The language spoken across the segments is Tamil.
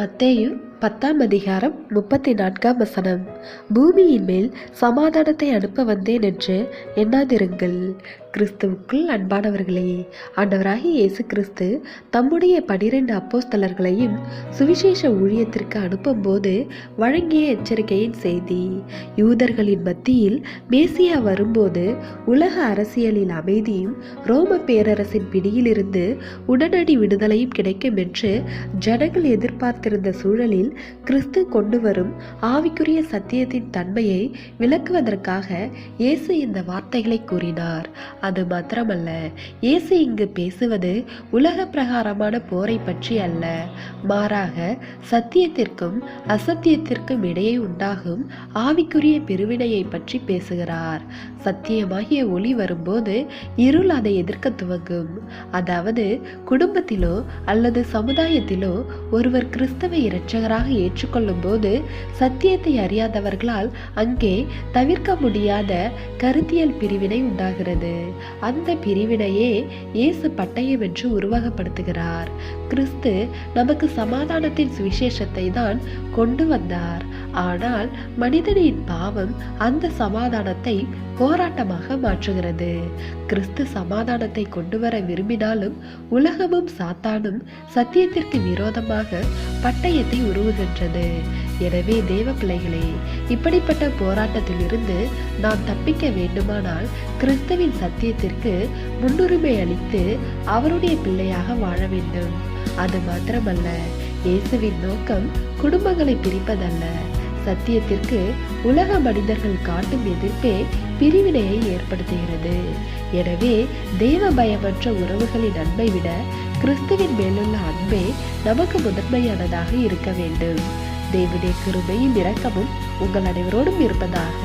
மத்தேயு 10:34 பூமியின் மேல் சமாதானத்தை அனுப்ப வந்தேன் என்று எண்ணாதிருங்கள். கிறிஸ்துவுக்குள் அன்பானவர்களே, ஆண்டவராகிய இயேசு கிறிஸ்து தம்முடைய 12 அப்போஸ்தலர்களையும் சுவிசேஷ ஊழியத்திற்கு அனுப்பும்போது வழங்கிய எச்சரிக்கையின் செய்தி. யூதர்களின் மத்தியில் மேசியா வரும்போது உலக அரசியலில் அமைதியும் ரோம பேரரசின் பிடியிலிருந்து உடனடி விடுதலையும் கிடைக்கும் என்று ஜனங்கள் எதிர்பார்த்திருந்த சூழலில் கிறிஸ்து கொண்டு வரும் ஆவிக்குரிய சத்தியத்தின் தன்மையை விளக்குவதற்காக இயேசு இந்த வார்த்தைகளை கூறினார். அது மாத்திரமல்ல, இயேசு இங்கு பேசுவது உலக பிரகாரமான போரை பற்றி அல்ல, மாறாக சத்தியத்திற்கும் அசத்தியத்திற்கும் இடையே உண்டாகும் ஆவிக்குரிய பிரிவினையை பற்றி பேசுகிறார். சத்தியமாகிய ஒளி வரும்போது இருள் அதை எதிர்க்க துவங்கும். அதாவது, குடும்பத்திலோ அல்லது சமுதாயத்திலோ ஒருவர் கிறிஸ்தவை இரட்சகராக ஏற்றுக்கொள்ளும் போது சத்தியத்தை அறியாதவர்களால் அங்கே தவிர்க்க முடியாத கருத்தியல் பிரிவினை உண்டாகிறது. அந்த பிரிவினையே இயேசு பட்டயம் என்று உருவகப்படுத்துகிறார். கிறிஸ்து நமக்கு சமாதானத்தின் சுவிசேஷத்தை தான் கொண்டு வந்தார். ஆனால் மனிதனின் பாவம் அந்த சமாதானத்தை போராட்டமாக மாற்றுகிறது. கிறிஸ்து சமாதானத்தை கொண்டு வர விரும்பினாலும் உலகமும் சாத்தானும் சத்தியத்திற்கு விரோதமாக பட்டயத்தை உருவுகின்றது. எனவே தேவ பிள்ளைகளே, இப்படிப்பட்ட போராட்டத்தில் இருந்து நாம் தப்பிக்க வேண்டுமானால் கிறிஸ்துவின் சத்தியத்திற்கு முன்னுரிமை அளித்து அவருடைய பிள்ளையாக வாழ வேண்டும். அது மாத்திரமல்ல, இயேசுவின் நோக்கம் குடும்பங்களை பிரிப்பதல்ல. சத்தியத்திற்கு உலக மனிதர்கள் காட்டும் எதிர்ப்பே பிரிவினையை ஏற்படுத்துகிறது. எனவே தேவ பயமற்ற உறவுகளின் அன்பை விட கிறிஸ்துவின் மேலுள்ள அன்பே நமக்கு முதன்மையானதாக இருக்க வேண்டும். தேவனுடைய கிருபையும் இரக்கமும் உங்கள் அனைவரோடும் இருப்பதாக.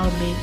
ஆமென்.